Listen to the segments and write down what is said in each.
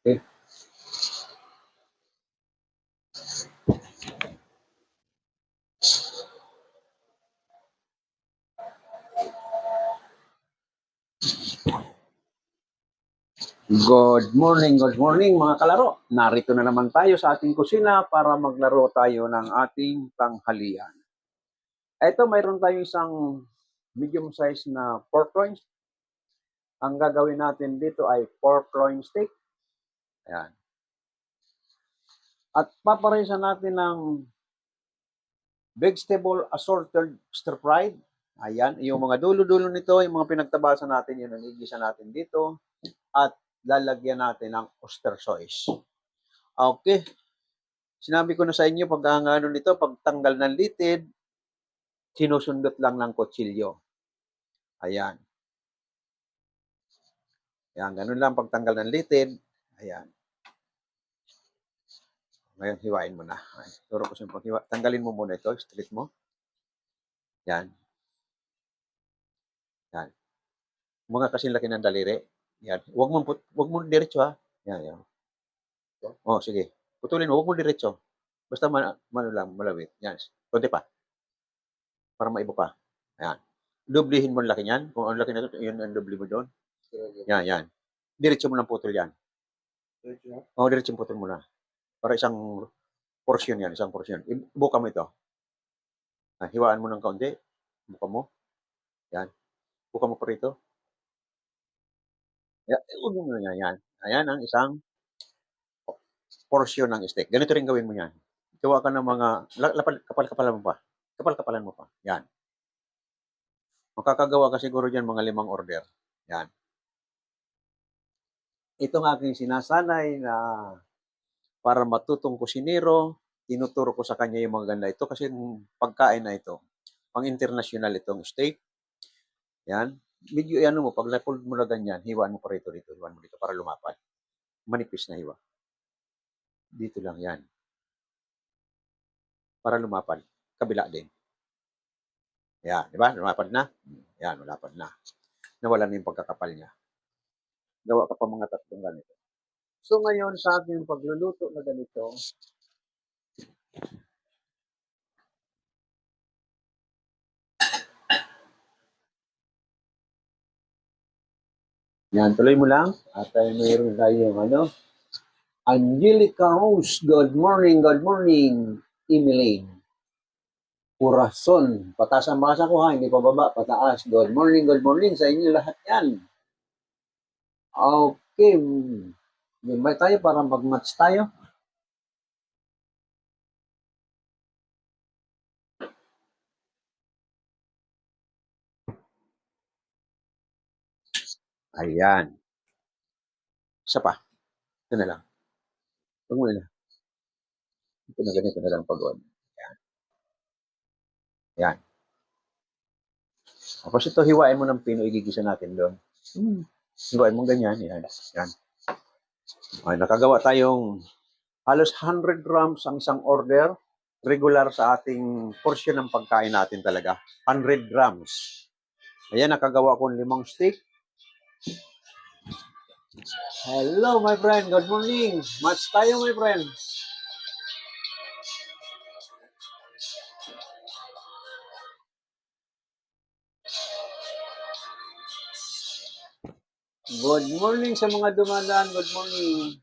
Okay. Good morning mga kalaro. Narito na naman tayo sa ating kusina para maglaro tayo ng ating tanghalian. Ito, mayroon tayong isang medium size na pork loins. Ang gagawin natin dito ay pork loin steak. Ayan. At paparisan natin ng vegetable assorted stir-fried. Ayan, yung mga dulo-dulo nito, yung mga pinagtabasan natin, yun ang igisa natin dito. At lalagyan natin ng oyster sauce. Okay. Sinabi ko na sa inyo, pag ano nito, pagtanggal ng litid, sinusundot lang ng kutsilyo. Ayan. Ayan, ganun lang pagtanggal ng litid. Ayan. Ngayon, hiwain mo na. Ayan. Turo ko siyang paghiwa. Tanggalin mo muna ito, straight mo. Yan. Yan. Mga kasing laki ng daliri. Yan. Huwag mo diretso ha. Yan, yan. Oh, sige. Putulin mo, huwag mo diretso. Basta lang, malawit. Yan. Konti pa. Para maibo pa. Ayan. Dublihin mo ang laki niyan. Kung ang laki na ito, yun ang dubli mo doon. Yan, yan. Diretso mo ng putol yan. Oo, diretso putol mo na. Para isang portion yan, isang portion. Ibuka mo ito. Hiwaan mo ng kaunti. Buka mo. Yan. Buka mo pa rito. Huwag mo na yan. Ayan ang isang portion ng steak. Ganito rin gawin mo yan. Gawa ka ng mga, kapal-kapalan mo pa. Kapal-kapalan mo pa. Yan. Makakagawa ka siguro dyan mga 5 order. Yan. Itong aking sinasanay na para matutong kusinero, tinuturo ko sa kanya yung mga ganda ito kasi pagkain na ito, pang international itong steak. Yan. Medyo ano mo, pag na-fold mo na ganyan, hiwaan mo pa rito, hiwaan mo dito para lumapad. Manipis na hiwa. Dito lang yan. Para lumapad. Kabila din. Yan, di ba? Lumapad na. Yan, lumapad na. Nawala na yung pagkakapal niya. Gawa ka pa mga tatlong ganito. So ngayon sa aking pagluluto na ganito, yan, tuloy mo lang. At mayroon tayong Angelica Rose, good morning, good morning. Emeline. Corazon, pataas ang basa ko ha, hindi pa baba, pataas. Good morning sa inyo lahat yan. Okay, invite tayo para mag-match tayo. Ayan. Isa pa. Ito na lang. Huwag mo na. Ito na ganito na lang pag-on. Ayan. Ayan. Tapos ito, hiwain mo ng pino, igigisa natin doon. Hiwain mo ganyan. Yan. Yan. Okay, nakagawa tayong halos 100 grams ang isang order. Regular sa ating portion ng pagkain natin talaga. 100 grams. Ayan, nakagawa ko 5 steak. Hello, my friend. Good morning. Match tayo, my friend. Good morning sa mga dumadaan. Good morning.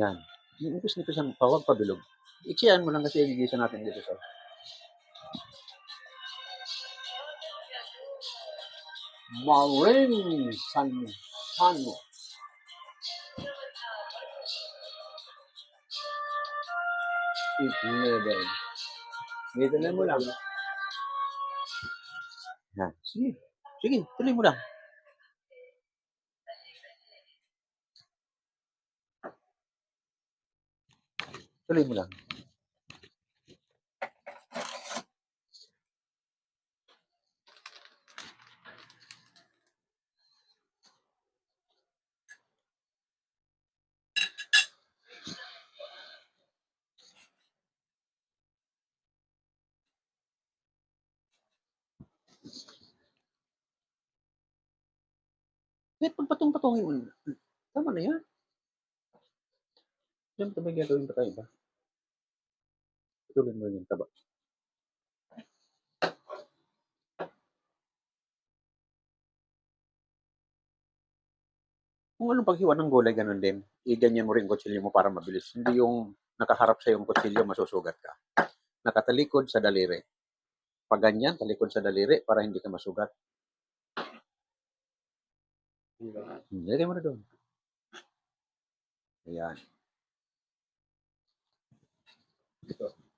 Yan. Impis nito sa pawag pabilog. Iksiyan mo lang kasi igigisa natin dito sa Maureen Sanzano. It level. Dito na mo lang. Yan. Sige. Sige, tuloy mo lang. Tuloy mo lang. Kahit pagpatong-patongin mo, tama na yan. Diyan pa may gagawin pa tayong iba. Putulin mo yung taba. Kung anong paghiwa ng gulay, ganun din. Iganyan mo rin kutsilyo mo para mabilis. Hindi yung nakaharap sa yung kutsilyo, masusugat ka. Nakatalikod sa daliri. Pag ganyan, talikod sa daliri para hindi ka masugat. Lagay mo na doon. Ayan.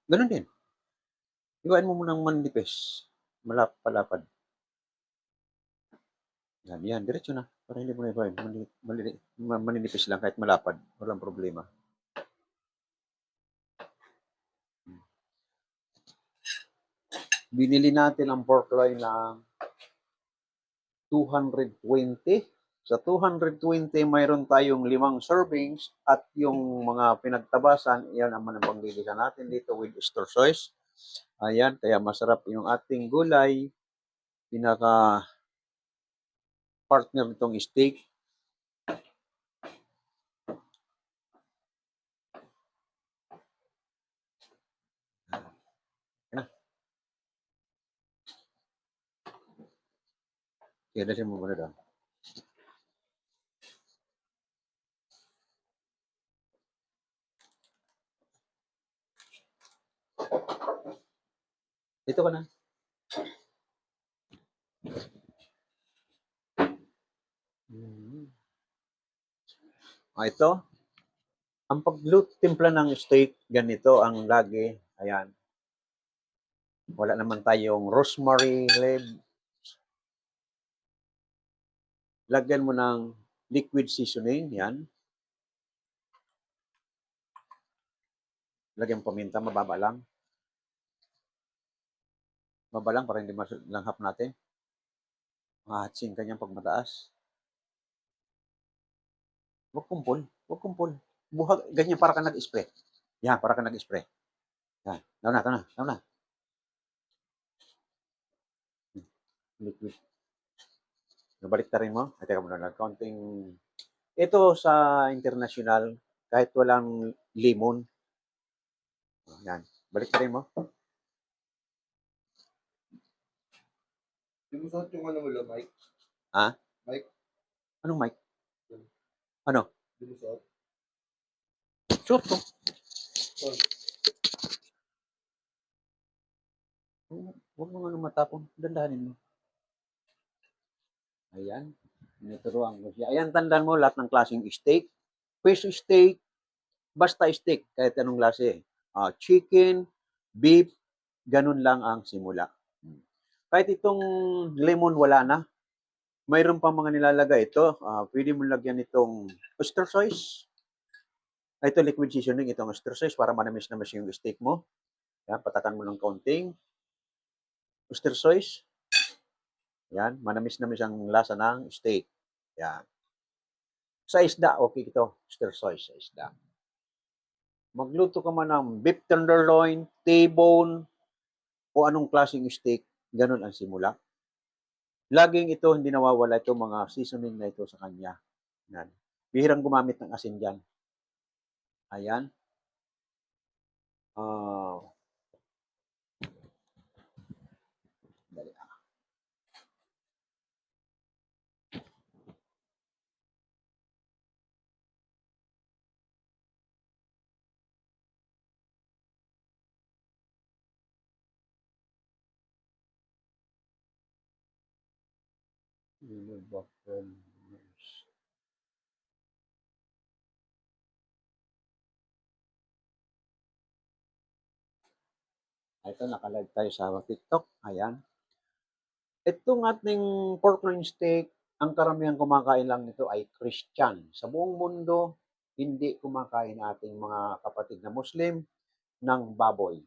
Ganun din. Iwain mo munang manipis. Malapad. Yan. Diretso na. Para hindi mo na iwain. Maninipis lang kahit malapad. Walang problema. Binili natin ang pork loin na 220. Sa 220, mayroon tayong 5 servings at yung mga pinagtabasan, yan naman ang panglilisan natin dito with oyster sauce. Ayan, kaya masarap yung ating gulay. Pinaka partner nitong steak. Kaya dasin mo muna doon. Dito ka na. Ito. Ang pagtimpla ng steak, ganito ang lagi. Ayan. Wala naman tayong rosemary leaf. Lagyan mo ng liquid seasoning. Yan. Lagyan mo paminta, mababa lang. Mababa lang para hindi malanghap natin. Mahatsin ka niyan pag mataas. Huwag kumpol. Buhag, ganyan para ka nag-spray. Yan, para ka nag-spray. Yan. Ito na. Liquid. Nabalik ta rin mo. Ay, teka muna. Konting. Ito sa international, kahit walang limon. Yan. Balik ta rin mo. Di mo suot yung ano mo lang, Mike? Ha? Mike? Anong mic? Ano? Di mo suot? Suot ko. Huwag mo nga matapon. Dandahanin mo. Ayan. Tinuturuan ko siya. Ayan, tandaan mo lahat ng klaseng steak. Fish steak, basta steak, kahit anong klase. Chicken, beef, ganun lang ang simula. Kahit itong lemon, wala na. Mayroon pa mga nilalagay ito. Pwede mo lagyan itong oyster sauce. Ito liquid seasoning, itong oyster sauce para manamis-namis yung steak mo. Yan, patakan mo ng kaunting oyster sauce. Yan, manamis-namis ang lasa ng steak. Yan. Sa isda, okay ito. Oyster sauce sa isda. Magluto ka man ng beef tenderloin, T-bone, o anong klaseng steak, ganun ang simula. Laging ito, hindi nawawala ito mga seasoning na ito sa kanya. Yan. Bihirang gumamit ng asin dyan. Ayan. Dali. Ito, nakalive tayo sa TikTok. Ayan. Itong ating pork loin steak, ang karamihan kumakain lang nito ay Christian. Sa buong mundo, hindi kumakain ating mga kapatid na Muslim ng baboy.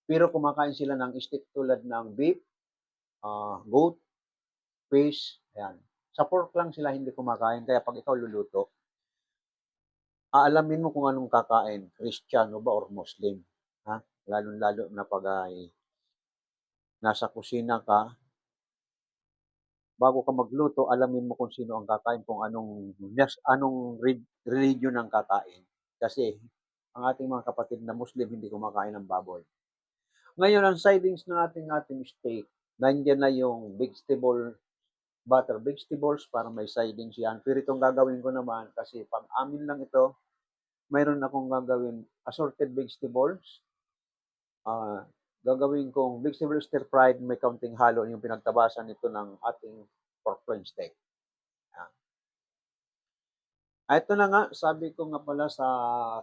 Pero kumakain sila ng steak tulad ng beef, goat, fish, ayan. Sa pork lang sila hindi kumakain. Kaya pag ikaw luluto, aalamin mo kung anong kakain, Kristiyano ba or Muslim. Ha? Lalo-lalo na pag ay nasa kusina ka, bago ka magluto, alamin mo kung sino ang kakain, kung anong religion ang kakain. Kasi ang ating mga kapatid na Muslim hindi kumakain ng baboy. Ngayon, ang sidings ng ating steak, nandiyan na yung butter vegetables para may sidings yan. Pero itong gagawin ko naman, kasi pang amin lang ito, mayroon akong gagawin assorted vegetables. Gagawin kong vegetable stir fried, may kaunting halo yung pinagtabasan nito ng ating pork loin steak. Ito na nga, sabi ko nga pala sa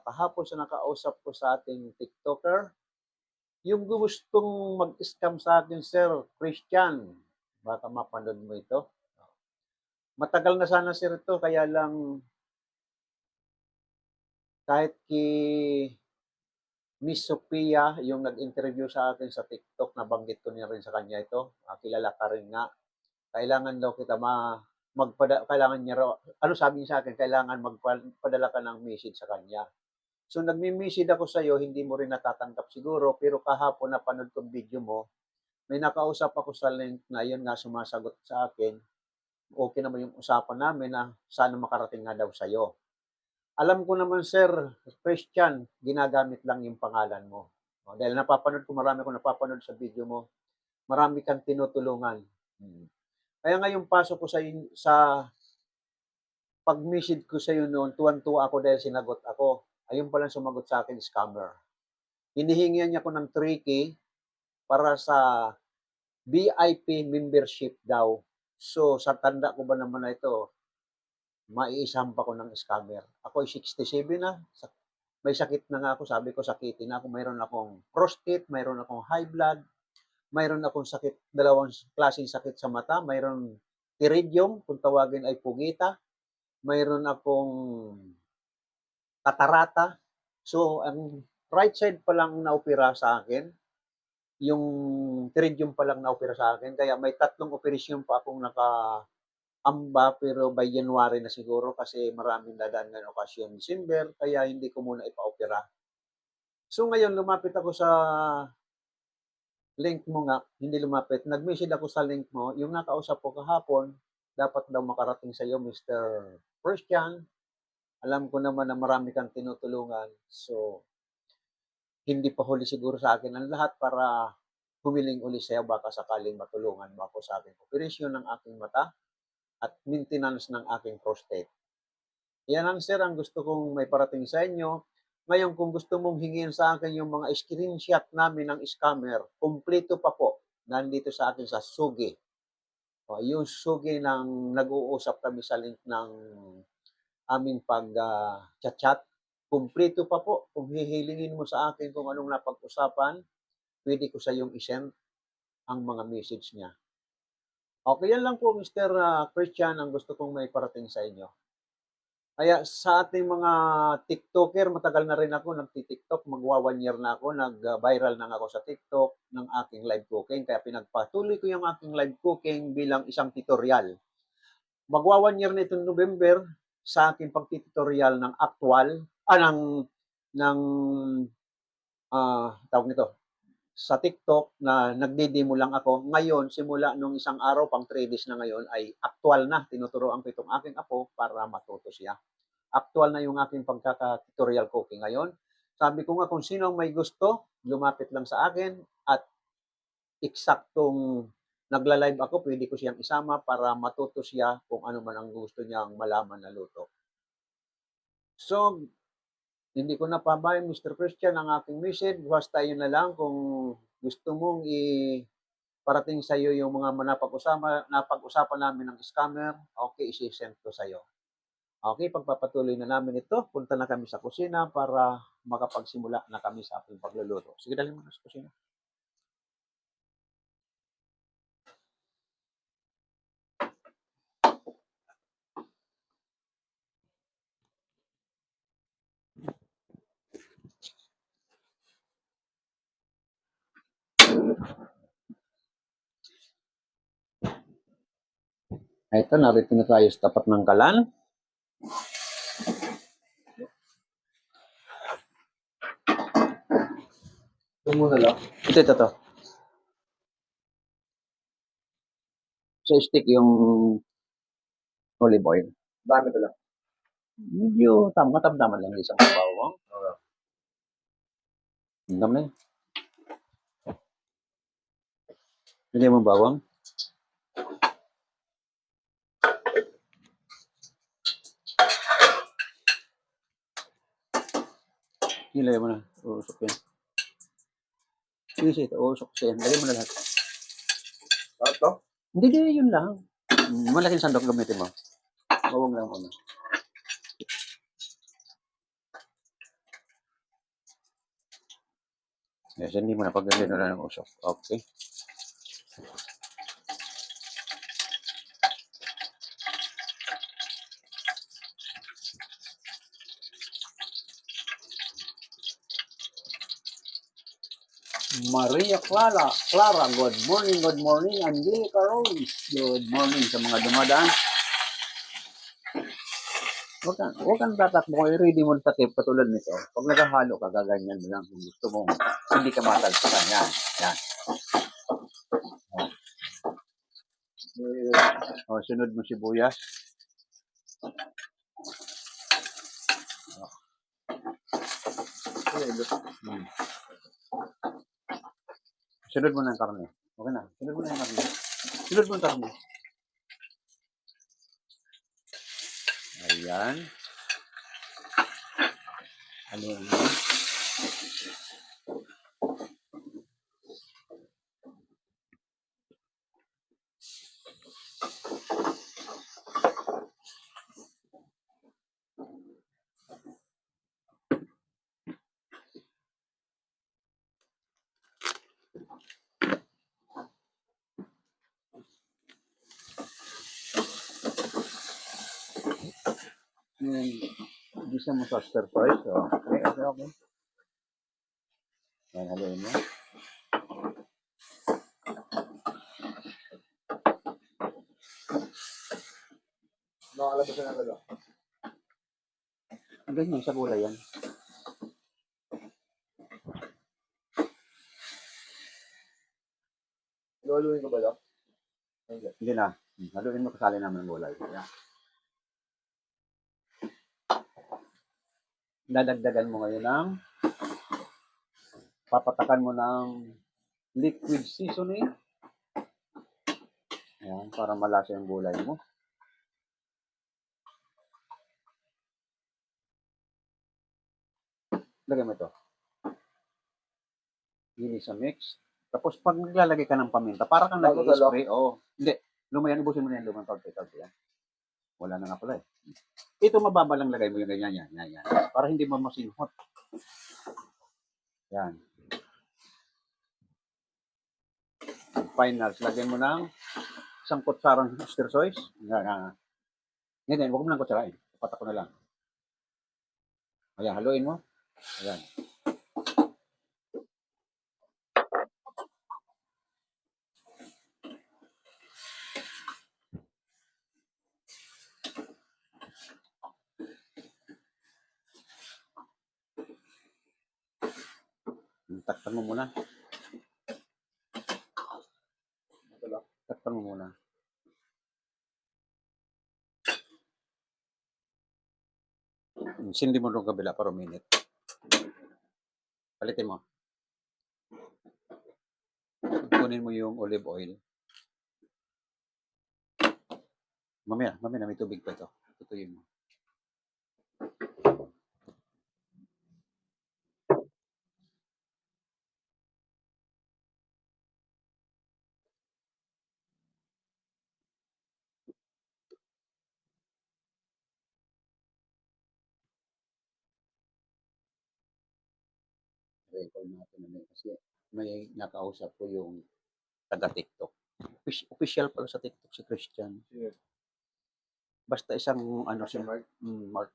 kahapon sa nakausap ko sa ating TikToker, yung gustong mag-scam sa akin, Sir Christian, baka mapanood mo ito. Matagal na sana, sir, ito, kaya lang kahit Miss Sophia, yung nag-interview sa akin sa TikTok, nabanggit ko niya rin sa kanya ito. Kilala ka rin nga. Kailangan daw kita kailangan niya raw, ano sabi niya sa akin, kailangan magpadala ka ng message sa kanya. So nagme-message ako sa iyo, hindi mo rin natatanggap siguro, pero kahapon napanood ko video mo, may nakausap ako sa link na yun nga sumasagot sa akin. Okay naman yung usapan namin na sana makarating nga daw sa iyo. Alam ko naman, Sir Christian, ginagamit lang yung pangalan mo. Dahil napapanood ko, marami akong napapanood sa video mo, marami kang tinutulungan. Kaya ngayong pasok ko sa pag-message ko sa iyo noon, tuwan-tuwa ako dahil sinagot ako. Ayun palang sumagot sa akin, scammer. Hinihingian niya ako ng 3K para sa VIP membership daw. So, sa tanda ko ba naman na ito, maiisampa ko ng scammer. Ako ay 67 na, may sakit na nga ako, sabi ko sakitin na ako, mayroon akong prostate, mayroon akong high blood, mayroon akong sakit, dalawang klaseng sakit sa mata, mayroon iridium, kung tawagin ay pugita, mayroon akong katarata. So, ang right side pa lang na-opera sa akin, yung iridium pa lang na-opera sa akin, kaya may 3 operasyon pa akong naka-amba, pero by January na siguro kasi maraming dadaan ng okasyon December, kaya hindi ko muna ipa-opera. So ngayon, lumapit ako sa link mo nga, hindi lumapit, nag-message ako sa link mo, yung nakausap ko kahapon, dapat daw makarating sa iyo, Mr. Christian. Alam ko naman na marami kang tinutulungan, so hindi pa huli siguro sa akin ang lahat para humiling uli sa'yo, baka sakaling matulungan mo ako sa aking operasyon ng aking mata at maintenance ng aking prostate. Yan ang sir, ang gusto kong may parating sa inyo. Ngayon, kung gusto mong hingin sa akin yung mga screenshot namin ng scammer, kumpleto pa po, nandito sa akin sa Sugi. Yung Sugi ng nag-uusap kami sa link ng aming pag-chat-chat, kumpleto pa po. Kung hihilingin mo sa akin kung anong napag-usapan, pwede ko sa iyong isend ang mga message niya. Okay, yan lang po, Mr. Christian, ang gusto kong may parating sa inyo. Kaya sa ating mga TikToker, matagal na rin ako nagti-TikTok, magwa 1 year na ako, nag-viral na ako sa TikTok ng aking live cooking. Kaya pinagpatuloy ko yung aking live cooking bilang isang tutorial. Magwa 1 year na itong November sa aking pagti-tutorial ng tawag nito, sa TikTok na nagde-demo lang ako. Ngayon, simula nung isang araw, pang 3 days na ngayon, ay aktual na. Tinuturoan ko itong aking apo para matuto siya. Aktual na yung aking pagkaka-tutorial cooking ngayon. Sabi ko nga, kung sino may gusto, lumapit lang sa akin at eksaktong nagla-live ako, pwede ko siyang isama para matuto siya kung ano man ang gusto niyang malaman na luto. So, hindi ko na pabayan, Mr. Christian, ang aking message. Basta yun na lang kung gusto mong parating sa iyo yung mga napag-usapan namin ng scammer, okay, isi-send ko sa iyo. Okay, pagpapatuloy na namin ito, punta na kami sa kusina para makapagsimula na kami sa ating pagluluto. Sige, dali mo na sa kusina. Ito, narito na tayo sa tapat ng kalan. Ito muna lang. Ito. Sa steak yung olive oil. Dami ko lang. Medyo matamdaman lang isang bawang. Okay. Ang dami. Hindi mo bawang. Hilay mo na. Uusok yan. Sige, sige. Uusok siya yan. Lagay mo na lahat. Lahat to? Hindi, yun lang. Malaking sandok gamitin mo. Bawang lang muna. Yes, hindi mo na pagdating na ng usok. Okay. Maria Clara, good morning. Angelica Rose, good morning sa mga dumadaan. Huwag kang tatakbo, i-ready mo sa tip katulad nito. Pag naghahalo ka, gaganyan mo lang kung gusto mo. Hindi ka matalsakan. Yan, yan. O, sunod mo sibuyas. Hmm. Sunod mo na ang karne. Okay na. Sunod mo na ang karne. Sunod mo ang karne. Ayan. Ano yun? Bisa mo sa stir fry. So, okay. Yan, haluin mo. Nakalabas na talaga. Ganyan sa gulay yan. Luluin ko ba lang? Hindi na. Haluin mo kasali namin ng gulay. Yan. Dadagdagan mo ngayon ng papatakan mo ng liquid seasoning. Ayan, para malasa yung gulay mo. Lagay mo ito. Hindi sa mix. Tapos pag naglalagay ka ng paminta, para kang nag-i-spray. Oo. Hindi. Lumayan, ubusin mo na yan. Lumang tawag. Yan. Wala na nga pala eh. Ito mababa lang lagay mo yung ganyan. Yan. Para hindi mo masinghot. Yan. Finals, lagyan mo ng isang kutsarang oyster sauce. Ngayon, huwag mo lang kutsarain. Patak ko na lang. Ayan, haluin mo. Ayan. Takpan mo muna. Takpan mo muna. Sindi mo nung kabila para minute. Palitin mo. Kunin mo yung olive oil. Mamaya na may tubig pa ito. Tutuyin mo. Record natin na kasi may nakausap ko yung taga-TikTok. Official pala sa TikTok si Christian. Yeah. Basta isang ano siya, Mark? Mark.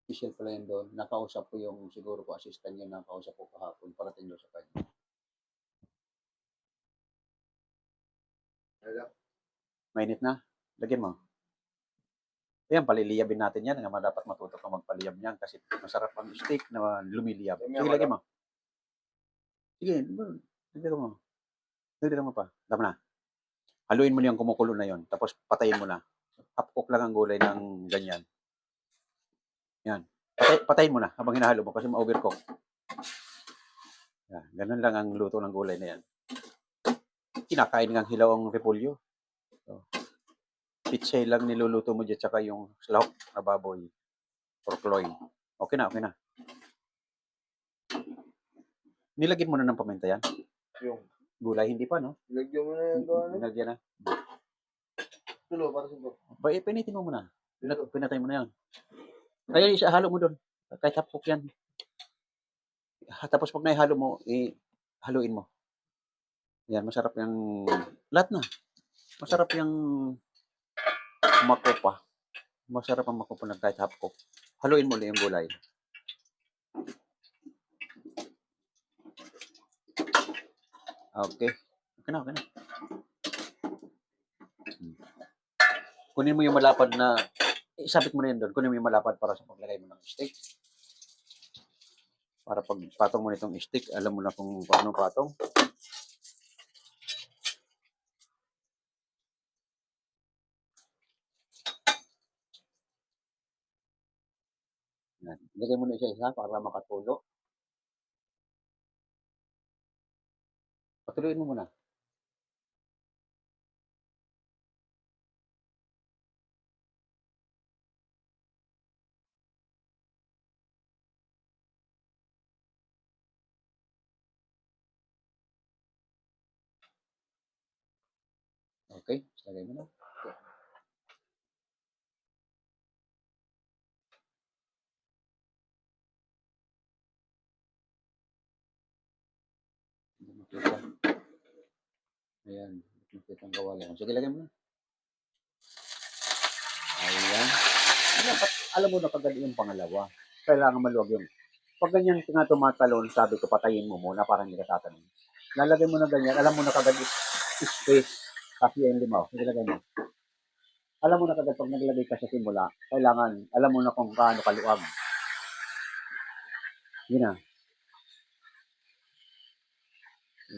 Official pala yun doon. Nakausap ko yung siguro ko assistant niya, nakausap ko kahapon parating doon sa kanya. Mainit na. Lagyan mo. Ayan, paliliyabin natin yan. Nga dapat matuto ka magpaliyab niyan kasi masarap ang steak na lumiliyab. Sige, lagyan mo. Sige, lagyan mo. Lagyan mo pa. Tama na. Haluin mo na yung kumukulo na yon, tapos patayin mo na. Half cook lang ang gulay ng ganyan. Yan. Patayin mo na habang hinahalo mo kasi ma-overcook. Yan. Ganun lang ang luto ng gulay na yan. Kinakain ng hilaw ang repolyo. So, pitsay lang niluluto mo dyan tsaka yung slahok na baboy. Porkloin. Okay na, okay na. Nilagyan mo na ng paminta yan? Yung, Gulay, hindi pa, no? nilagyan mo na yung doon. Nilagyan na. Tulo, para sa ito. Pinitin mo muna. Pinatay mo na yan. Kaya isa halo mo doon. Kahit half cook yan. Tapos pag naihalo mo, haluin mo. Yan, masarap yung lahat na. Masarap yung makopa. Masarap ang makopa ng kahit half cook. Haluin mo lang yung gulay. Okay. Okay na, okay na. Kunin mo yung malapad na, isabit mo na yun doon. Kunin mo yung malapad para sa paglagay mo ng steak. Para pag patong mo nitong steak, alam mo na kung paano patong. Yan. Ilagay mo na isa-isa para makatulo. Patuloyin mo muna. Okay, lagay mo na. Hindi makita. Ayan, hindi makita ang kawali. Sige, lagay mo na. Ayan. Dapat, alam mo na kagad yung pangalawa. Kailangan maluwag yung. Pag ganyan nga tumatalon, sabi ko, patayin mo muna para hindi ka tatanong. Lalagay mo na ganyan, alam mo na kagad space. Kasi yung limaw. Sige, lagay mo. Alam mo na kagad pag naglagay ka sa simula, kailangan, alam mo na kung gaano kaluwag. Yun na.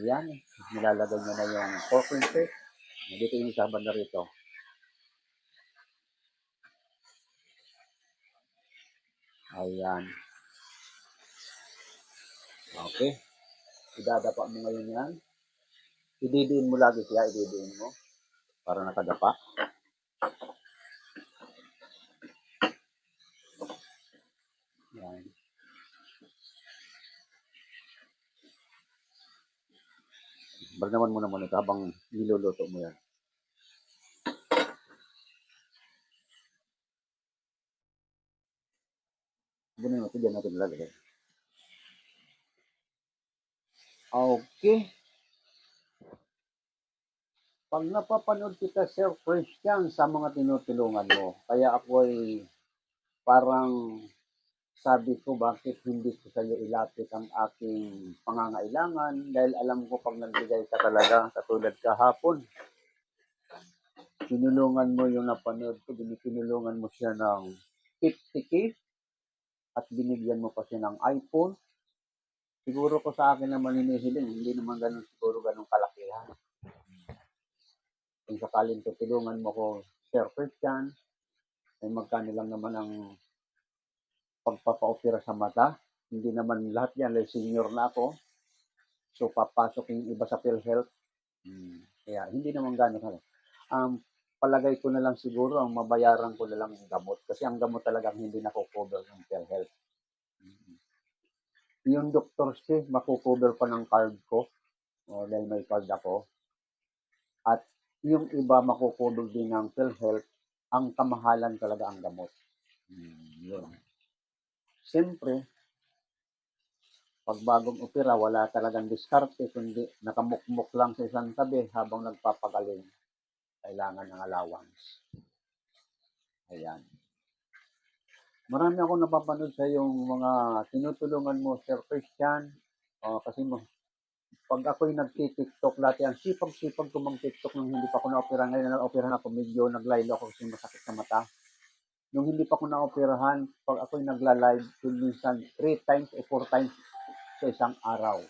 Yan. Nilalagay nyo na yung pork steak. Dito yung isa banda rito. Ayan. Okay. Idadapa mo ngayon yan. Ididiin mo lagi siya. Ididiin mo. Para nakadapa. Yan. Barnawan mo naman ito habang niluluto mo yan. Ganun natin, dyan natin lalagay. Okay. Pag napapanood kita, Sir Christian, sa mga tinutulungan mo, kaya ako ay parang sabi ko bakit hindi ko sa iyo ilapit ang aking pangangailangan dahil alam ko pag nagbigay ka talaga, katulad kahapon, tinulungan mo yung napanood ko, tinulungan mo siya ng 50K at binigyan mo pa siya ng iPhone. Siguro ko sa akin naman hinihiling, hindi naman ganun siguro ganun kalakihan. Kung sakaling tutulungan mo ko, Sir Christian, ay magkano lang naman ang pagpapa-opera sa mata. Hindi naman lahat yan, like senior na ako. So, papasok yung iba sa PhilHealth. Kaya, hindi naman gano'n. Palagay ko na lang siguro, ang mabayaran ko na lang yung gamot. Kasi ang gamot talagang hindi nakukover ng PhilHealth. Yung Dr. C, makukover pa ng card ko. Dahil may card ako. At yung iba makukover din ng PhilHealth. Ang kamahalan talaga ang gamot. Yun. Siyempre, pag bagong opera, wala talagang diskarte, kundi nakamukmuk lang sa isang tabi habang nagpapagaling. Kailangan ng allowance. Ayan. Marami akong napapanood sa yung mga tinutulungan mo, Sir Christian. Kasi pag ako'y nag-tiktok dati, ang sipag-sipag ko mag-tiktok nung hindi pa ako na-opera. Ngayon na-operahan ako, medyo nag-live ako kasi masakit sa mata. Nung hindi pa ako na-operahan, pag ako'y nagla-live, minsan 3 times o 4 times sa isang araw.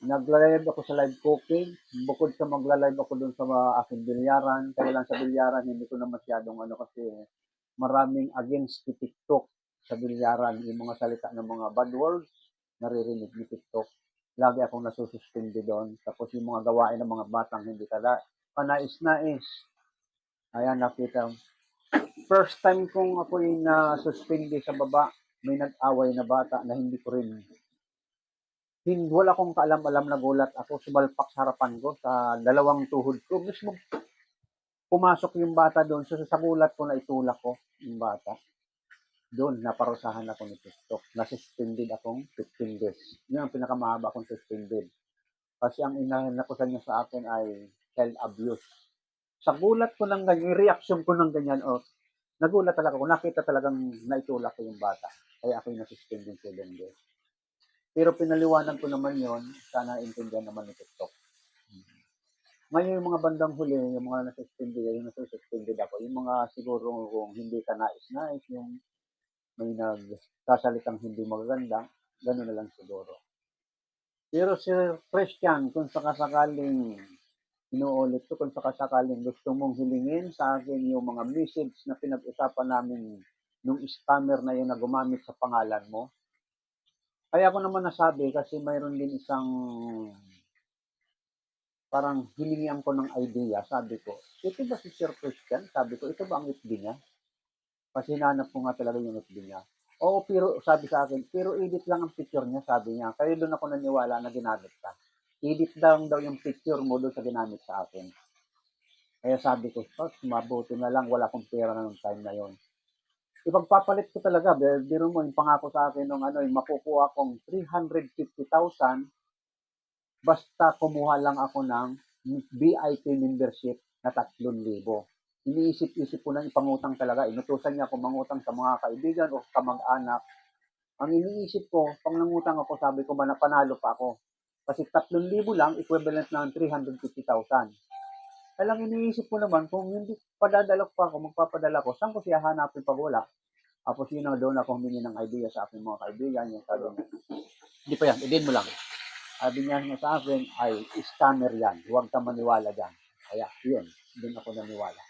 Nagla-live ako sa live cooking. Bukod sa magla-live ako dun sa aking bilyaran. Kaya lang sa bilyaran, hindi ko na masyadong ano kasi maraming against ni TikTok sa bilyaran. Yung mga salita ng mga bad words, naririnig ni TikTok. Lagi akong nasususpindi doon. Tapos yung mga gawain ng mga batang hindi kanais-nais. Ayan, nakita. First time kong ako yung nasuspindi sa baba, may nag-away na bata na hindi ko rin wala akong kaalam-alam na gulat ako, sumalpak sa harapan ko sa dalawang tuhod ko. Mismo pumasok yung bata doon. So sa gulat ko na itulak ko yung bata. Doon, naparusahan ako ni TikTok. Nasuspended akong 15 days. Yun ang pinakamahaba akong suspended. Kasi ang inakusan niya sa akin ay child abuse. Sa gulat ko ng ganyan, reaction ko ng ganyan, nagulat talaga ako. Nakita talagang naitulak ko yung bata. Kaya ako yung nasuspended 7 days. Pero pinaliwanag ko naman yon, sana intindihan naman ni TikTok. Ngayon yung mga bandang huli, yung mga nasususpended ako, yung mga siguro kung hindi ka nais-nais, yung may nagsasalitang hindi magaganda, gano'n na lang siguro. Pero Sir Christian, kung sakasakaling, inuulit ko, kung sakasakaling gusto mong hilingin sa akin yung mga message na pinag-usapan namin nung scammer na yun na gumamit sa pangalan mo, kaya ako naman nasabi kasi mayroon din isang parang hiningian ko ng idea. Sabi ko, ito ba si Sir Christian? Sabi ko, ito ba ang FB niya? Kasi hinanap ko nga talaga yung FB niya. Oo, pero sabi sa akin, pero edit lang ang picture niya, sabi niya. Kaya doon ako naniwala na ginamit ka. Edit lang daw yung picture mo doon sa ginamit sa akin. Kaya sabi ko, mabuti na lang, wala akong pera na nung time na yon. Ipagpapalit ko talaga, biro mo, yung pangako sa akin nung yung makukuha kong 350,000 basta kumuha lang ako ng VIP membership na 3,000. Iniisip-isip ko na ipangutang talaga. Inutusan niya ako mangutang sa mga kaibigan o kamag-anak. Ang iniisip ko, pag nangutang ako, sabi ko, panalo pa ako. Kasi 3,000 lang, equivalent ng 350,000. Kaya lang iniisip ko naman, kung hindi padadala pa ako, magpapadala ko, saan ko siya hanapin pag wala? Tapos yun na doon ako humingi ng idea sa aking mga kaibigan. Yung sabi niya, hindi pa yan, idin mo lang. Sabi niya sa akin ay scammer yan. Huwag ka maniwala dyan. Kaya yun, doon ako naniwala.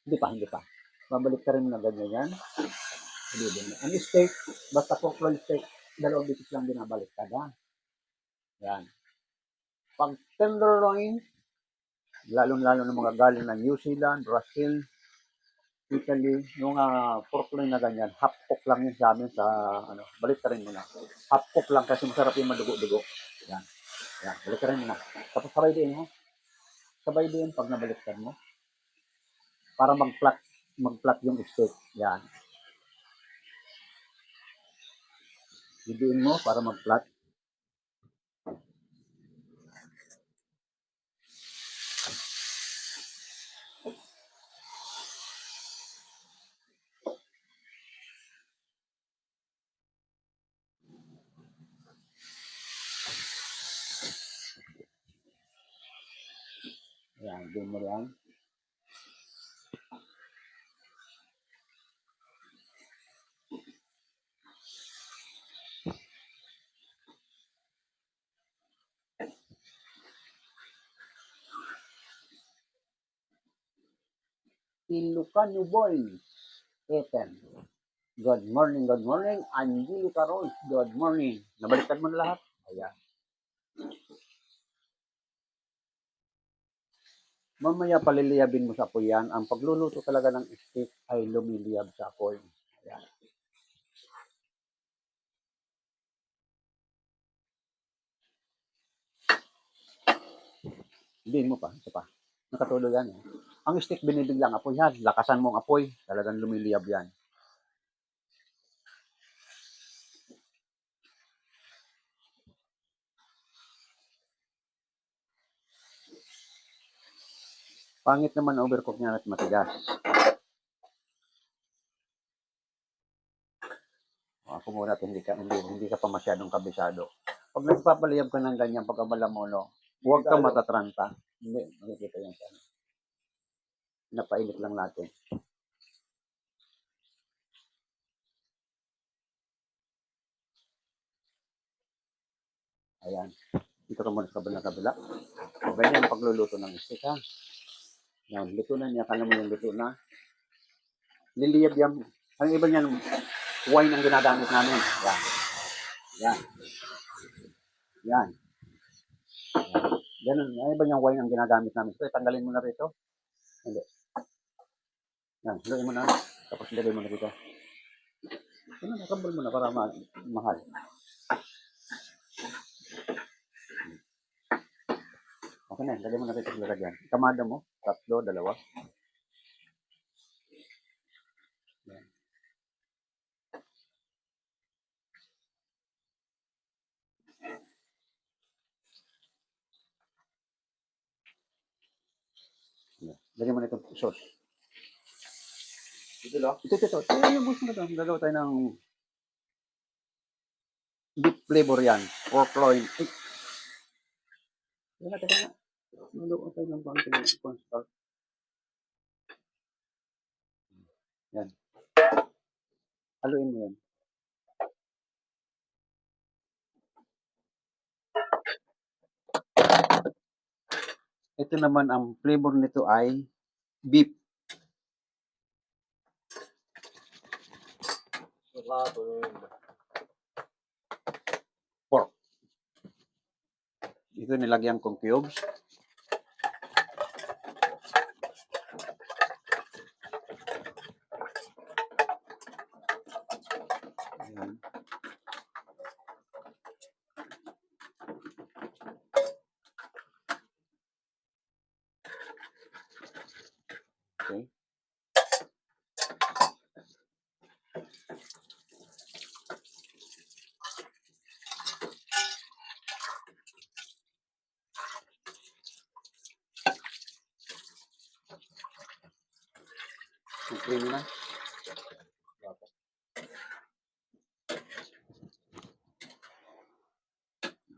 Hindi pa. Babalik ka rin na ganyan yan. Hindi din. Ang steak, basta control steak, 2 beses lang binabalik ka na. Yan. Pag tenderloin, lalong-lalo ng mga galing ng New Zealand, Brazil, Italy, yung pork loin na ganyan, half cook lang yun sa amin sa, balik ka rin muna. Half cook lang kasi masarap yung madugo-dugo. Yan. Yan, balik ka rin muna. Tapos sabay din, ha? Sabay din pag nabaliktad mo. Para mag-flat yung steak. Yan. Idiin mo para mag-flat. Yan, idiin mo yan. Ilocano Boys, Ethan. Good morning, good morning. Angelica Rose, good morning. Nabaliktad mo na lahat? Ayan. Mamaya paliliyabin mo sa apoy yan. Ang pagluluto talaga ng steak ay lumiliyab sa apoy. Ayan. Diin mo pa, isa pa. Nakatuloy yan. Ang steak binibiglang apoy yan. Lakasan mo ang apoy. Talagang lumiliyab yan. Pangit naman overcook niya at matigas. Ako muna at hindi ka pa masyadong kabisado. Pag nagpapaliyab ka ng ganyan, pagkabala mo, huwag ka matatranta. Hindi, makikita yan sana. Napainit lang natin. Ayan. Dito ka muna sa kabila. O, ganyan ang pagluluto ng steak, ha? Yan, luto na niya. Kala mo yung luto na. Liliyab yan. Ang iba niyan, wine ang ginagamit namin. Yan. Yan. Yan. Ganun. Ang iba niyang wine ang ginagamit namin. So, tanggalin mo na rito. Hindi. Yan. Haluin mo na. Tapos ilagay mo na dito. Yan, nakabal mo na para mahal. Okay na. Lagay mo na rito sa lalagyan. Kamada mo. 3, 2. Yan. Yan. Lagyan mo na itong sauce. Ito lang. Ito. Yung gusto na ito. Gagawa tayo ng beef flavor yan. Pork loin. Ay. Yan na. Nuluto tayo ng bangking cornstarch. Yan. Haluin mo yan. Ito naman ang flavor nito ay beef. Pork. Ito nilagyan kong cubes. Ayan. Okay. Creamy na.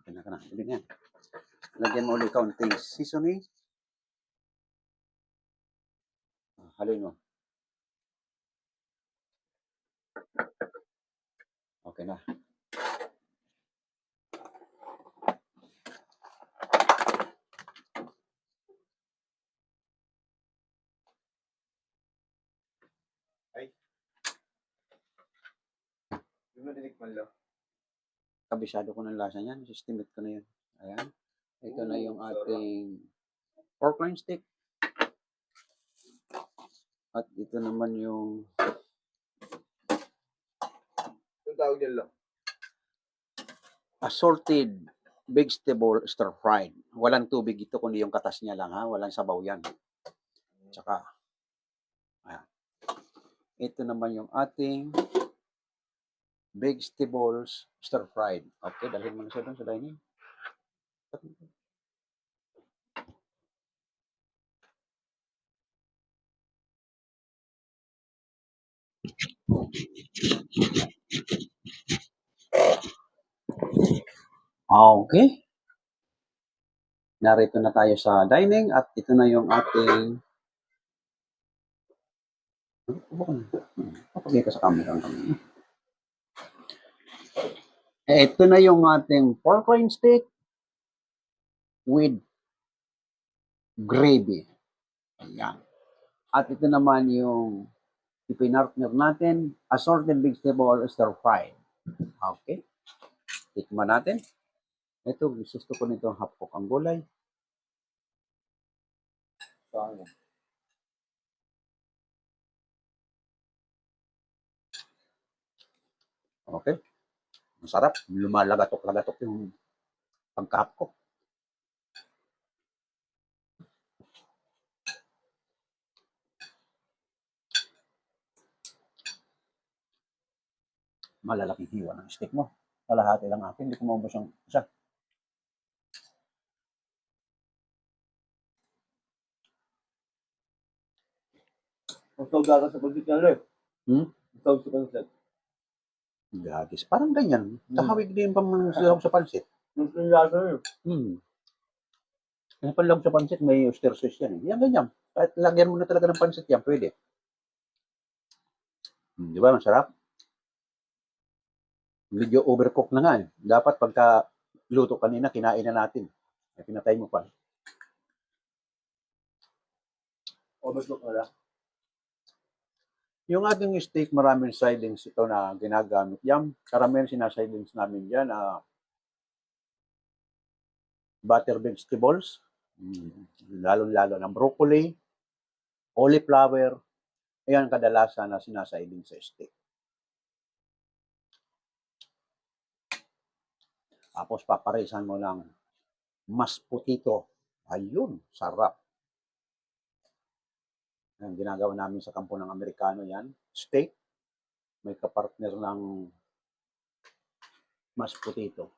Okay na. Ulit yan. Lagyan mo ulit kaunting seasoning. Haluin mo. Okay na. Hindi mo dinikman lang. Kabisado ko ng lasa niyan. Estimate ko na yan. Ayan. Ito na yung ating pork loin steak. At ito naman yung Yung tawag yan lang. assorted vegetable stir fried. Walang tubig ito kundi yung katas niya lang, ha. Walang sabaw yan. Tsaka ayan. Ito naman yung ating vegetables stir fried. Okay, dalhin mo na siya doon sa dining. Okay. Narito na tayo sa dining at ito na yung ating papagay ka sa camera. Ito na yung ating pork loin steak with gravy. Ayan. At ito naman yung ipinartner natin, assorted vegetable stir fried. Okay. Tikman natin. Ito, gusto ko nito hapok ang gulay. Saan? Okay. Masarap. Lumalagatok-lagatok yung pagkahap ko. Malalaking hiwa ng steak mo. Kalahati lang akin. Hindi ko maubos yung isa. Ang tawag ka sa pagsit yan lang. Ang tawag sa pagsit. Gagis. Parang ganyan. Kahawig din pa mga sa pansit. Yung pinlasa yun. Yung panlog sa pansit, may oyster sauce yan. Yan, ganyan. Kahit lagyan mo na talaga ng pansit yan, pwede. Di ba? Masarap. Medyo overcook na nga eh. Dapat pagka luto kanina, kinain na natin. Pinatay mo pa. Overlook na lang. Yung ating steak, maraming sidings ito na ginagamit. Yan, karamihan sinasidings namin dyan. Butter vegetables, lalo-lalo ng broccoli, cauliflower. Ayan kadalasan na sinasiding sa steak. Tapos paparisan mo ng mashed potato. Ayun, sarap. Ang ginagawa namin sa kampo ng Amerikano yan. Steak, may kapartner ng mashed potato.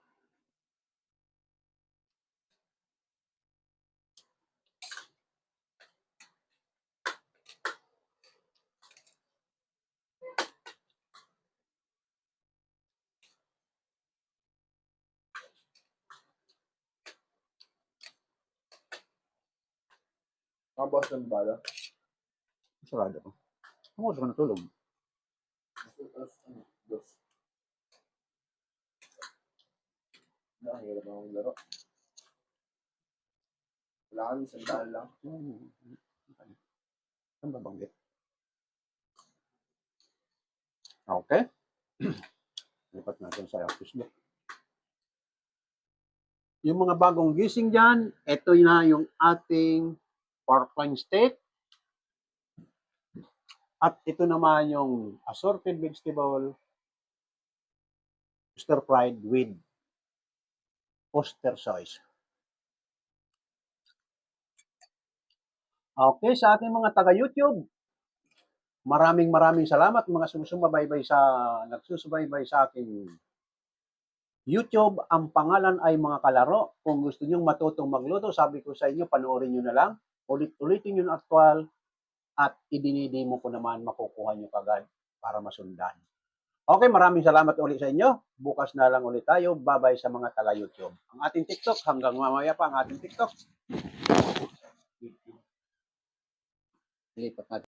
Tapos ng bala. Sarado ko. Ang oras ko natulog. Dos. Nakahirap akong laro. Wala kami sandaan lang. Saan ba banggit? Okay. Lipat natin sa Facebook. Yung mga bagong gising dyan, ito na yung ating pork loin steak. At ito naman yung assorted vegetable stir fried with oyster sauce. Okay, sa ating mga taga-YouTube, maraming salamat mga nagsusubaybay sa aking YouTube. Ang pangalan ay Mga Kalaro. Kung gusto niyo matutong magluto, sabi ko sa inyo, panoorin niyo na lang. Ulit-ulitin yung actual at idinidemo ko naman, makukuha niyo kagad para masundan. Okay, maraming salamat ulit sa inyo. Bukas na lang ulit tayo. Bye-bye sa mga taga-YouTube. Ang ating TikTok, hanggang mamaya pa ang ating TikTok. Lipat natin.